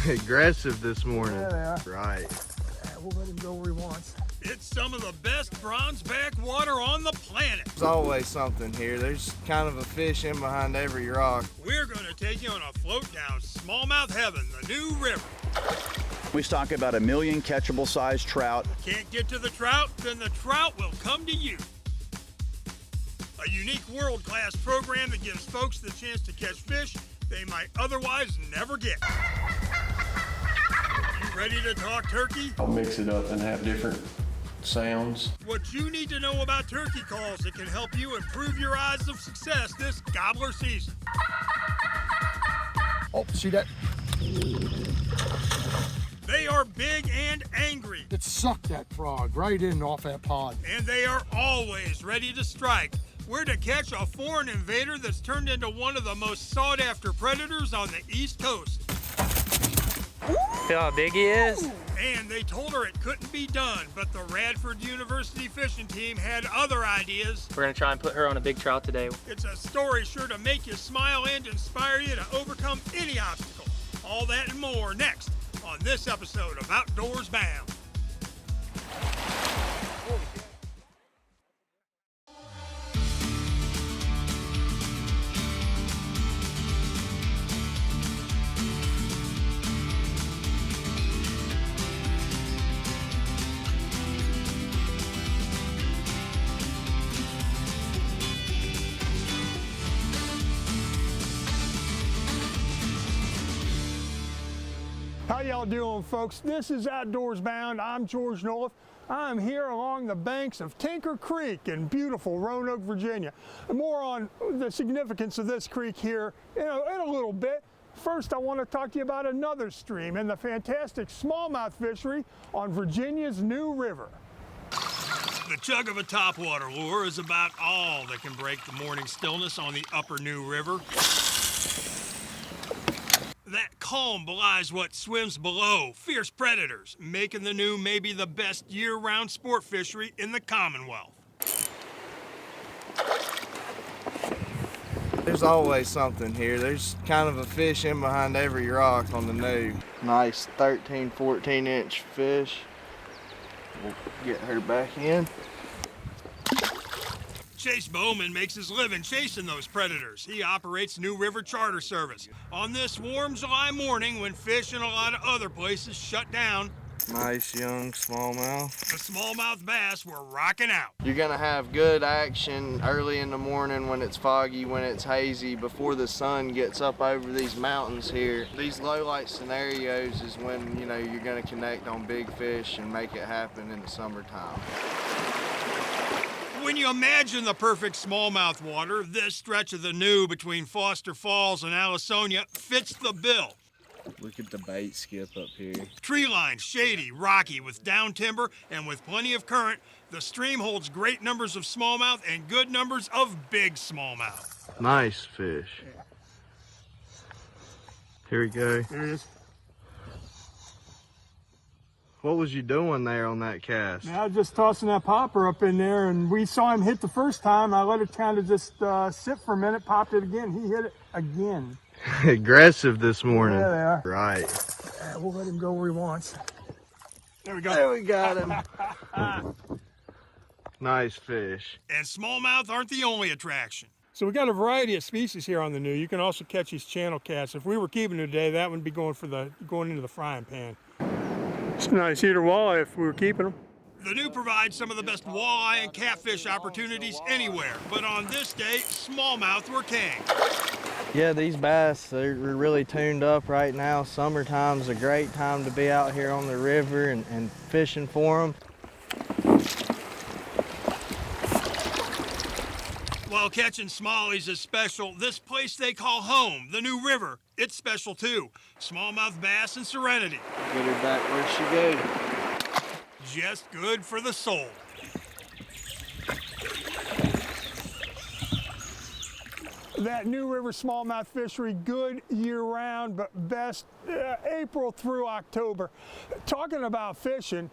Aggressive this morning. Yeah, they are. Right. Yeah, we'll let him go where he wants. It's some of the best bronzeback water on the planet. There's always something here. There's kind of a fish in behind every rock. We're gonna take you on a float down smallmouth heaven, the new river. We stock about 1 million catchable size trout. Can't get to the trout? Then the trout will come to you. A unique world-class program that gives folks the chance to catch fish they might otherwise never get. You ready to talk turkey? I'll mix it up and have different sounds. What you need to know about turkey calls that can help you improve your odds of success this gobbler season. Oh, see that? They are big and angry. It sucked that frog right in off that pod. And they are always ready to strike. We're to catch a foreign invader that's turned into one of the most sought-after predators on the East Coast. Feel how big he is? And they told her it couldn't be done, but the Radford University fishing team had other ideas. We're gonna try and put her on a big trout today. It's a story sure to make you smile and inspire you to overcome any obstacle. All that and more next on this episode of Outdoors Bound. How y'all doing, folks? This is Outdoors Bound. I'm George Noleff. I'm here along the banks of Tinker Creek in beautiful Roanoke, Virginia. More on the significance of this creek here in a little bit. First, I want to talk to you about another stream and the fantastic smallmouth fishery on Virginia's New River. The chug of a topwater lure is about all that can break the morning stillness on the upper New River. That calm belies what swims below, fierce predators, making the New maybe the best year-round sport fishery in the Commonwealth. There's always something here. There's kind of a fish in behind every rock on the New. Nice 13, 14-inch fish. We'll get her back in. Chase Bowman makes his living chasing those predators. He operates New River Charter Service. On this warm July morning when fish in a lot of other places shut down, Nice young smallmouth. the smallmouth bass were rocking out. You're gonna have good action early in the morning when it's foggy, when it's hazy, before the sun gets up over these mountains here. These low light scenarios is when, you're gonna connect on big fish and make it happen in the summertime. When you imagine the perfect smallmouth water, this stretch of the New between Foster Falls and Allisonia fits the bill. Look at the bait skip up here. Tree line, shady, rocky, with down timber and with plenty of current, the stream holds great numbers of smallmouth and good numbers of big smallmouth. Nice fish. Here we go. There it is. What was you doing there on that cast? Now, I was just tossing that popper up in there, and we saw him hit the first time. I let it kind of just sit for a minute, popped it again. He hit it again. Aggressive this morning. Yeah, they are. Right. Yeah, we'll let him go where he wants. There we go. There we got him. Nice fish. And smallmouth aren't the only attraction. So we got a variety of species here on the New. You can also catch these channel cats. If we were keeping it today, that would be going into the frying pan. It's a nice eater walleye if we were keeping them. The New provides some of the best walleye and catfish opportunities anywhere, but on this day, smallmouth were king. Yeah, these bass, they're really tuned up right now. Summertime's a great time to be out here on the river and fishing for them. While catching Smallies is special, this place they call home, the New River, it's special too. Smallmouth bass and serenity. Get her back where she goes. Just good for the soul. That New River smallmouth fishery, good year-round, but best April through October. Talking about fishing,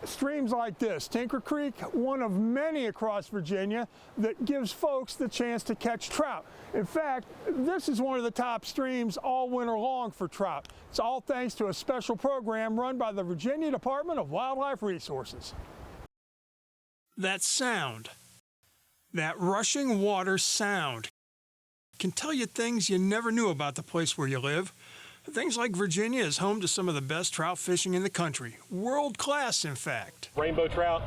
streams like this, Tinker Creek, one of many across Virginia that gives folks the chance to catch trout. In fact, this is one of the top streams all winter long for trout. It's all thanks to a special program run by the Virginia Department of Wildlife Resources. That sound, that rushing water sound, can tell you things you never knew about the place where you live. Things like Virginia is home to some of the best trout fishing in the country. World class, in fact. Rainbow trout,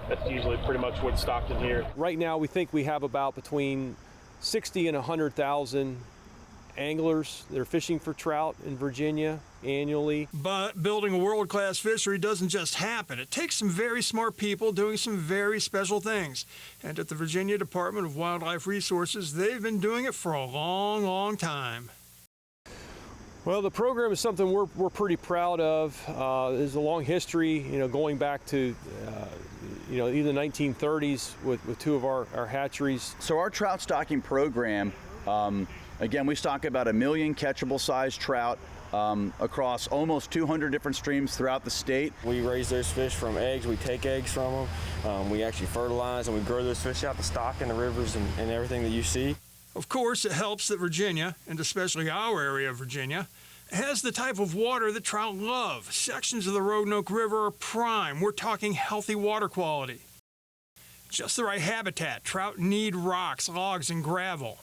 that's usually pretty much what's stocked in here. Right now we think we have about between 60 and 100,000 anglers that are fishing for trout in Virginia annually. But building a world-class fishery doesn't just happen. It takes some very smart people doing some very special things. And at the Virginia Department of Wildlife Resources, they've been doing it for a long, long time. Well, the program is something we're pretty proud of. There's a long history, going back to, either the 1930s with two of our hatcheries. So our trout stocking program, again, we stock about 1 million catchable size trout across almost 200 different streams throughout the state. We raise those fish from eggs. We take eggs from them. We actually fertilize and we grow those fish out to stock in the rivers and everything that you see. Of course, it helps that Virginia, and especially our area of Virginia, has the type of water that trout love. Sections of the Roanoke River are prime. We're talking healthy water quality. Just the right habitat. Trout need rocks, logs, and gravel.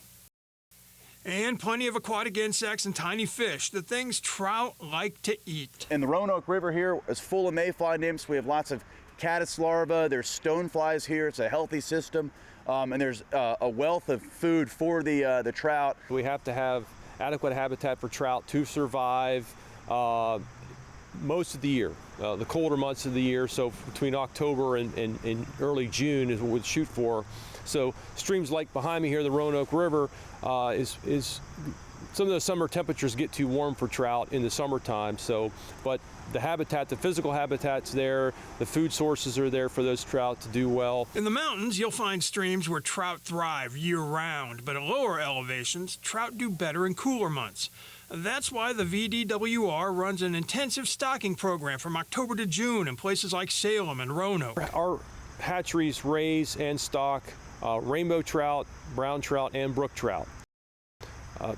And plenty of aquatic insects and tiny fish, the things trout like to eat. And the Roanoke River here is full of mayfly nymphs. We have lots of caddis larvae. There's stoneflies here. It's a healthy system. And there's a wealth of food for the trout. We have to have adequate habitat for trout to survive most of the year, the colder months of the year. So between October and early June is what we'd shoot for. So streams like behind me here, the Roanoke River, is some of the summer temperatures get too warm for trout in the summertime. But the habitat, the physical habitat's there, the food sources are there for those trout to do well. In the mountains, you'll find streams where trout thrive year-round, but at lower elevations, trout do better in cooler months. That's why the VDWR runs an intensive stocking program from October to June in places like Salem and Roanoke. Our hatcheries raise and stock rainbow trout, brown trout, and brook trout.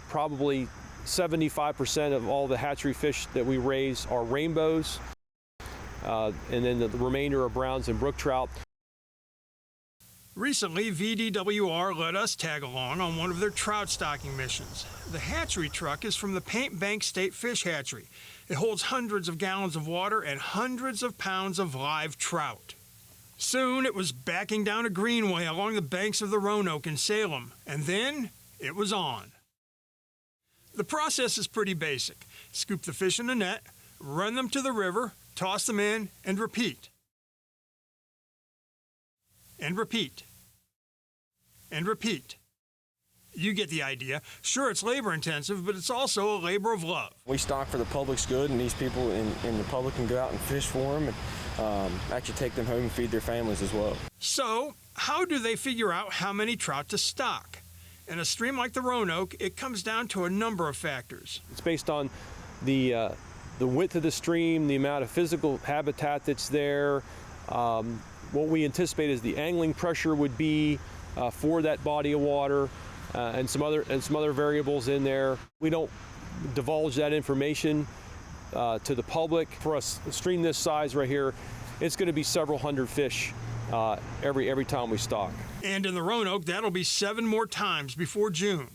Probably 75% of all the hatchery fish that we raise are rainbows, and then the remainder are browns and brook trout. Recently, VDWR let us tag along on one of their trout stocking missions. The hatchery truck is from the Paint Bank State Fish Hatchery. It holds hundreds of gallons of water and hundreds of pounds of live trout. Soon, it was backing down a greenway along the banks of the Roanoke in Salem, and then it was on. The process is pretty basic. Scoop the fish in a net, run them to the river, toss them in, and repeat. And repeat. And repeat. You get the idea. Sure, it's labor intensive, but it's also a labor of love. We stock for the public's good, and these people in the public can go out and fish for them and actually take them home and feed their families as well. So, how do they figure out how many trout to stock? In a stream like the Roanoke, it comes down to a number of factors. It's based on the width of the stream, the amount of physical habitat that's there, what we anticipate is the angling pressure would be for that body of water, and some other variables in there. We don't divulge that information to the public. For a stream this size right here, it's going to be several hundred fish every time we stock. And in the Roanoke, that'll be 7 more times before June.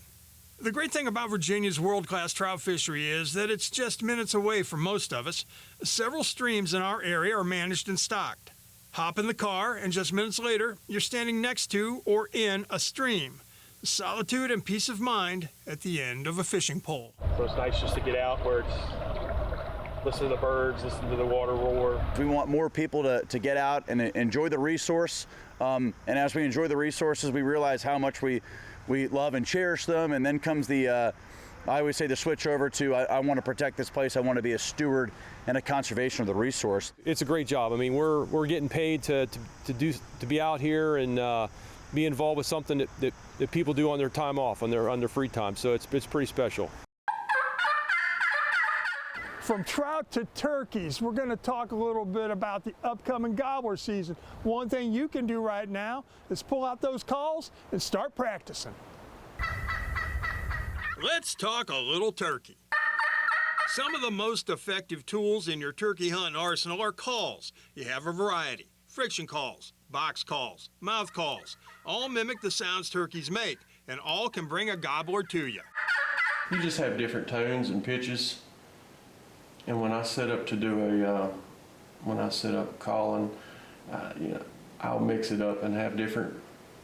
The great thing about Virginia's world-class trout fishery is that it's just minutes away from most of us. Several streams in our area are managed and stocked. Hop in the car, and just minutes later, you're standing next to or in a stream. Solitude and peace of mind at the end of a fishing pole. So it's nice just to get out where it's listen to the birds, listen to the water roar. We want more people to get out and enjoy the resource. And as we enjoy the resources, we realize how much we love and cherish them. And then comes the, I always say the switch over to, I want to protect this place. I want to be a steward and a conservation of the resource. It's a great job. I mean, we're getting paid to be out here and be involved with something that people do on their time off, on their free time. So it's pretty special. From trout to turkeys, we're going to talk a little bit about the upcoming gobbler season. One thing you can do right now is pull out those calls and start practicing. Let's talk a little turkey. Some of the most effective tools in your turkey hunting arsenal are calls. You have a variety: friction calls, box calls, mouth calls. All mimic the sounds turkeys make, and all can bring a gobbler to you. You just have different tones and pitches. And when I set up to do calling, I'll mix it up and have different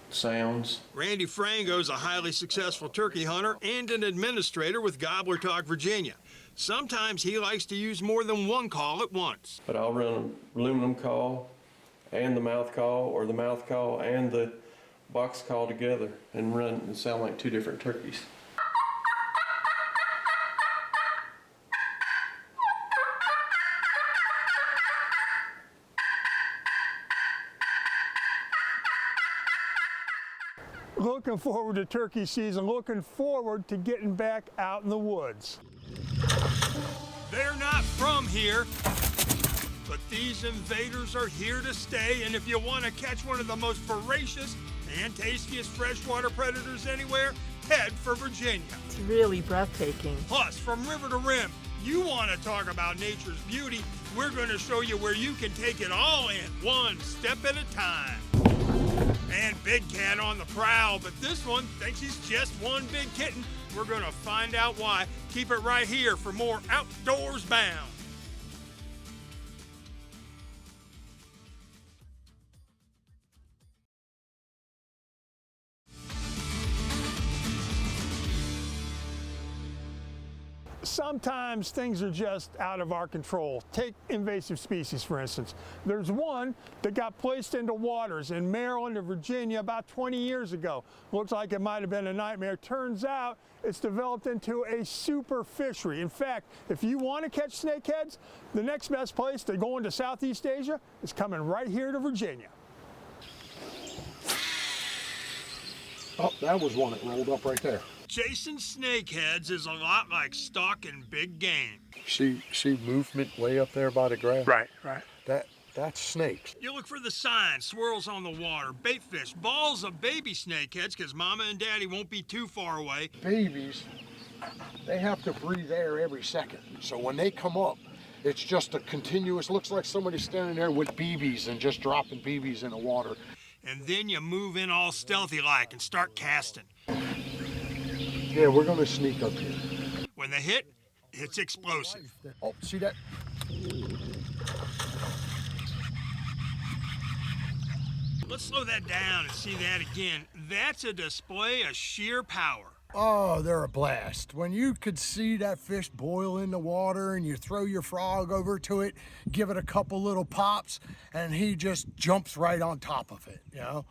sounds. Randy Frango's a highly successful turkey hunter and an administrator with Gobbler Talk Virginia. Sometimes he likes to use more than one call at once. But I'll run an aluminum call and the mouth call, or the mouth call and the box call together and run and sound like two different turkeys. Looking forward to turkey season, looking forward to getting back out in the woods. They're not from here, but these invaders are here to stay, and if you want to catch one of the most voracious and tastiest freshwater predators anywhere, head for Virginia. It's really breathtaking. Plus, from river to rim, you want to talk about nature's beauty, we're going to show you where you can take it all in, one step at a time. And Big Cat on the prowl, but this one thinks he's just one big kitten. We're going to find out why. Keep it right here for more Outdoors Bound. Sometimes things are just out of our control. Take invasive species, for instance. There's one that got placed into waters in Maryland and Virginia about 20 years ago. Looks like it might have been a nightmare. Turns out it's developed into a super fishery. In fact, if you want to catch snakeheads, the next best place to go into Southeast Asia is coming right here to Virginia. Oh, that was one that rolled up right there. Chasing snakeheads is a lot like stalking big game. See movement way up there by the grass? Right. That's snakes. You look for the signs, swirls on the water, bait fish, balls of baby snakeheads, because mama and daddy won't be too far away. Babies, they have to breathe air every second. So when they come up, it's just a continuous, looks like somebody's standing there with BBs and just dropping BBs in the water. And then you move in all stealthy-like and start casting. Yeah, we're gonna sneak up here. When they hit, it's explosive. Oh, see that? Let's slow that down and see that again. That's a display of sheer power. Oh, they're a blast. When you could see that fish boil in the water and you throw your frog over to it, give it a couple little pops, and he just jumps right on top of it, you know?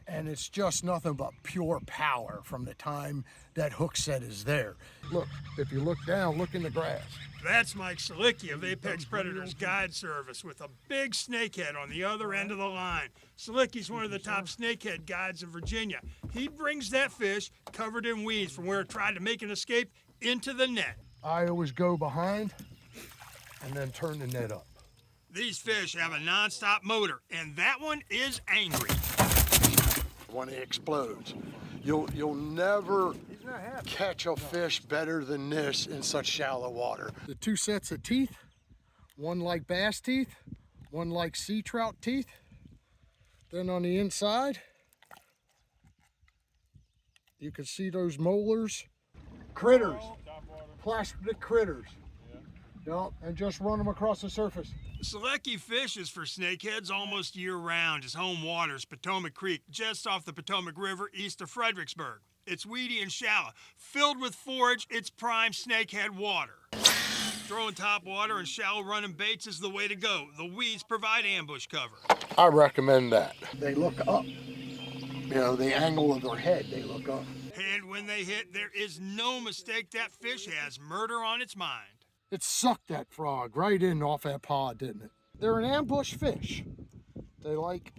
And it's just nothing but pure power from the time that hook set is there. Look, if you look down, look in the grass. That's Mike Salicki of Apex Predators Guide Service with a big snakehead on the other end of the line. Salicki's one of the top snakehead guides in Virginia. He brings that fish covered in weeds from where it tried to make an escape into the net. I always go behind and then turn the net up. These fish have a non-stop motor, and that one is angry. When it explodes, you'll never catch a fish better than this in such shallow water. The two sets of teeth, one like bass teeth, one like sea trout teeth. Then on the inside, you can see those molars. Critters, plastic critters. Yep, and just run them across the surface. Salicki fishes for snakeheads almost year-round. His home water is Potomac Creek, just off the Potomac River east of Fredericksburg. It's weedy and shallow. Filled with forage, it's prime snakehead water. Throwing top water and shallow running baits is the way to go. The weeds provide ambush cover. I recommend that. They look up. You know, the angle of their head, they look up. And when they hit, there is no mistake that fish has murder on its mind. It sucked that frog right in off that pod, didn't it? They're an ambush fish. They like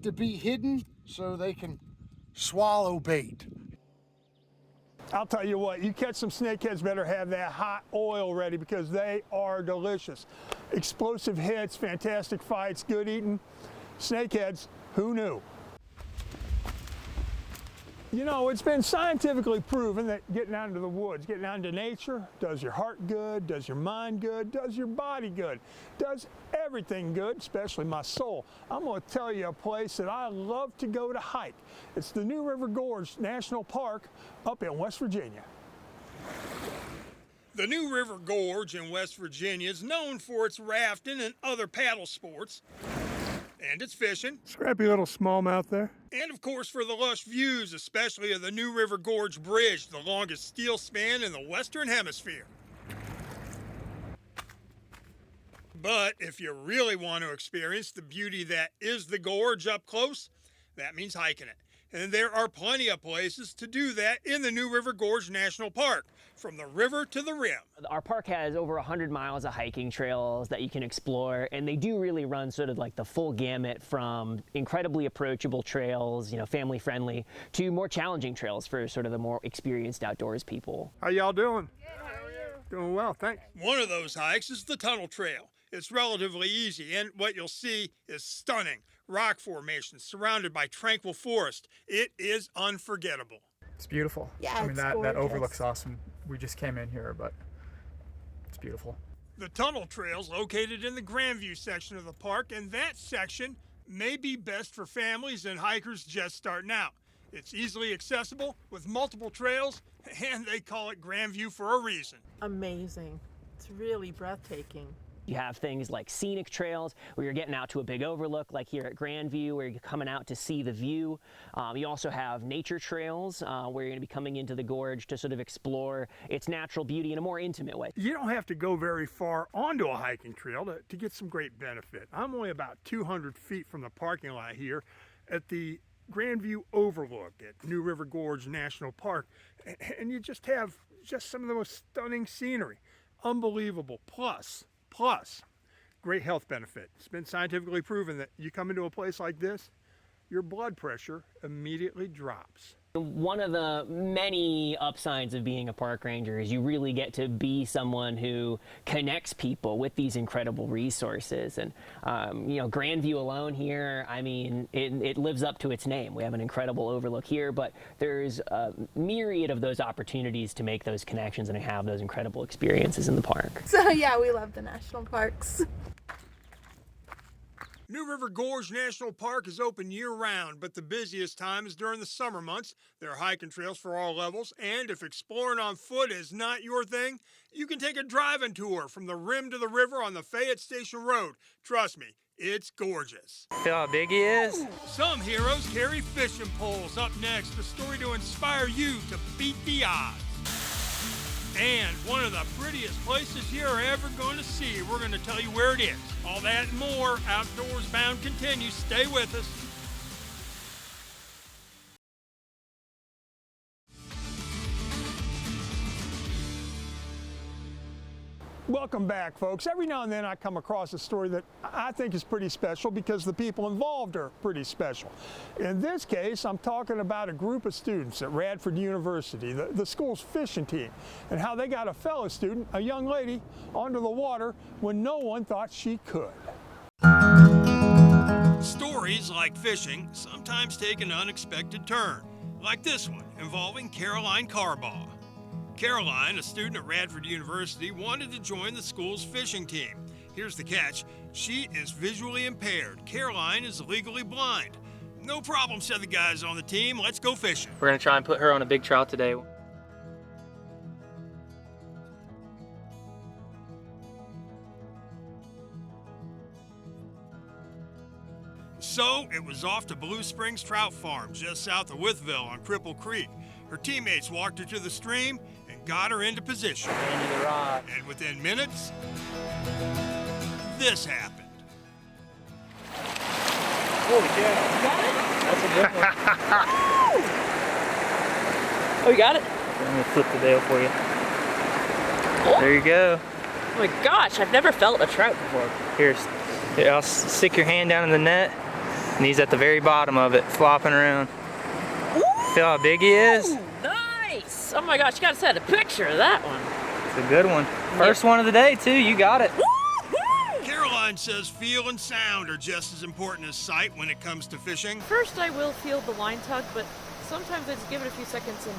to be hidden so they can swallow bait. I'll tell you what, you catch some snakeheads, better have that hot oil ready because they are delicious. Explosive hits, fantastic fights, good eating. Snakeheads, who knew? You know, it's been scientifically proven that getting out into the woods, getting out into nature, does your heart good, does your mind good, does your body good, does everything good, especially my soul. I'm going to tell you a place that I love to go to hike. It's the New River Gorge National Park up in West Virginia. The New River Gorge in West Virginia is known for its rafting and other paddle sports, and its fishing. Scrappy little smallmouth there. And of course for the lush views, especially of the New River Gorge Bridge, the longest steel span in the Western Hemisphere. But if you really want to experience the beauty that is the gorge up close, that means hiking it. And there are plenty of places to do that in the New River Gorge National Park, from the river to the rim. Our park has over 100 miles of hiking trails that you can explore, and they do really run sort of like the full gamut from incredibly approachable trails, you know, family friendly, to more challenging trails for sort of the more experienced outdoors people. How y'all doing? Good, how are you? Doing well, thanks. One of those hikes is the Tunnel Trail. It's relatively easy, and what you'll see is stunning rock formations surrounded by tranquil forest. It is unforgettable. It's beautiful. Yeah, I mean, it's that gorgeous. overlook's awesome. We just came in here, but it's beautiful. The Tunnel Trail's located in the Grandview section of the park, and that section may be best for families and hikers just starting out. It's easily accessible with multiple trails, and they call it Grandview for a reason. Amazing. It's really breathtaking. You have things like scenic trails where you're getting out to a big overlook, like here at Grandview, where you're coming out to see the view. You also have nature trails where you're going to be coming into the gorge to sort of explore its natural beauty in a more intimate way. You don't have to go very far onto a hiking trail to get some great benefit. I'm only about 200 feet from the parking lot here at the Grandview Overlook at New River Gorge National Park, and you just have some of the most stunning scenery. Unbelievable. Plus, great health benefit. It's been scientifically proven that you come into a place like this, your blood pressure immediately drops. One of the many upsides of being a park ranger is you really get to be someone who connects people with these incredible resources. And, you know, Grandview alone here, I mean, it lives up to its name. We have an incredible overlook here, but there's a myriad of those opportunities to make those connections and have those incredible experiences in the park. So yeah, we love the national parks. New River Gorge National Park is open year-round, but the busiest time is during the summer months. There are hiking trails for all levels, and if exploring on foot is not your thing, you can take a driving tour from the rim to the river on the Fayette Station Road. Trust me, it's gorgeous. Feel how big he is? Some heroes carry fishing poles. Up next, a story to inspire you to beat the odds. And one of the prettiest places you're ever going to see. We're going to tell you where it is. All that and more. Outdoors Bound continues. Stay with us. Welcome back, folks. Every now and then I come across a story that I think is pretty special because the people involved are pretty special. In this case, I'm talking about a group of students at Radford University, the school's fishing team, and how they got a fellow student, a young lady, onto the water when no one thought she could. Stories like fishing sometimes take an unexpected turn, like this one involving Caroline Carbaugh. Caroline, a student at Radford University, wanted to join the school's fishing team. Here's the catch. She is visually impaired. Caroline is legally blind. No problem, said the guys on the team. Let's go fishing. We're going to try and put her on a big trout today. So it was off to Blue Springs Trout Farm, just south of Withville on Cripple Creek. Her teammates walked her to the stream and got her into position. Into the rod. And within minutes, this happened. Holy cow. Got it? That's a good one. Oh, you got it? I'm going to flip the bail for you. Oh. There you go. Oh my gosh, I've never felt a trout before. Here, I'll stick your hand down in the net, and he's at the very bottom of it, flopping around. Ooh. Feel how big he is? Nice! Oh my gosh, you gotta set a picture of that one. It's a good one. First one of the day, too. You got it. Caroline says feel and sound are just as important as sight when it comes to fishing. First, I will feel the line tug, but sometimes I just give it a few seconds and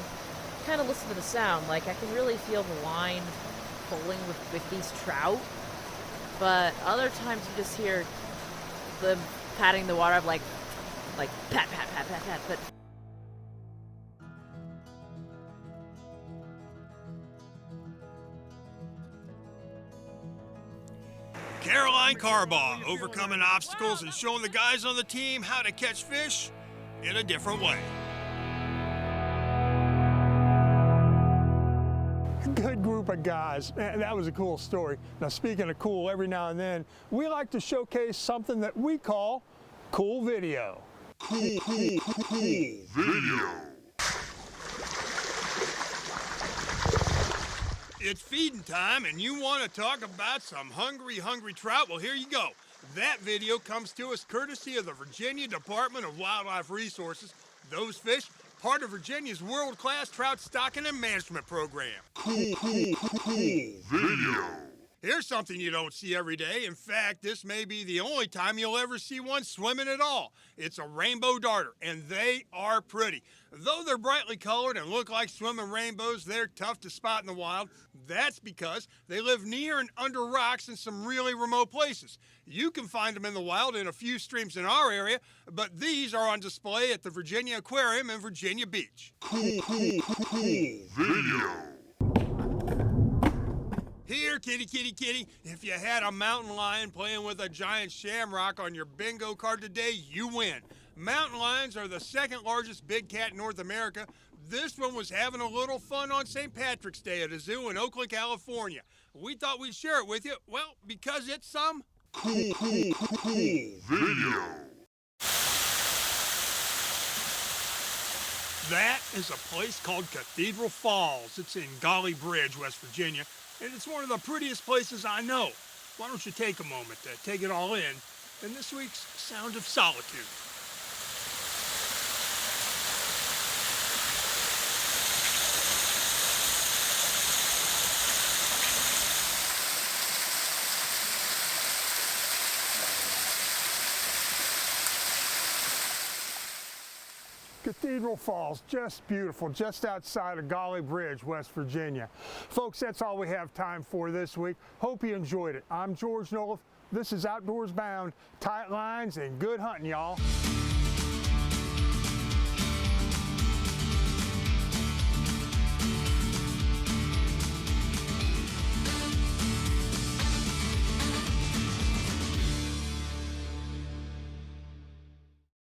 kind of listen to the sound. Like, I can really feel the line pulling with these trout, but other times you just hear them patting the water, like pat, pat, pat, pat, pat, but Caroline Carbaugh overcoming obstacles and showing the guys on the team how to catch fish in a different way. Good group of guys. That was a cool story. Now, speaking of cool, every now and then, we like to showcase something that we call cool video. Cool video. It's feeding time, and you want to talk about some hungry trout? Well, here you go. That video comes to us courtesy of the Virginia Department of Wildlife Resources. Those fish, part of Virginia's world-class trout stocking and management program. Cool video. Here's something you don't see every day. In fact, this may be the only time you'll ever see one swimming at all. It's a rainbow darter, and they are pretty. Though they're brightly colored and look like swimming rainbows, they're tough to spot in the wild. That's because they live near and under rocks in some really remote places. You can find them in the wild in a few streams in our area, but these are on display at the Virginia Aquarium in Virginia Beach. Cool video. Here, kitty, kitty, kitty, if you had a mountain lion playing with a giant shamrock on your bingo card today, you win. Mountain lions are the second largest big cat in North America. This one was having a little fun on St. Patrick's Day at a zoo in Oakland, California. We thought we'd share it with you, well, because it's some cool video. That is a place called Cathedral Falls. It's in Golly Bridge, West Virginia, and it's one of the prettiest places I know. Why don't you take a moment to take it all in this week's Sound of Solitude. Cathedral Falls, just beautiful, just outside of Golly Bridge, West Virginia. Folks, that's all we have time for this week. Hope you enjoyed it. I'm George Noleff. This is Outdoors Bound. Tight lines and good hunting, y'all.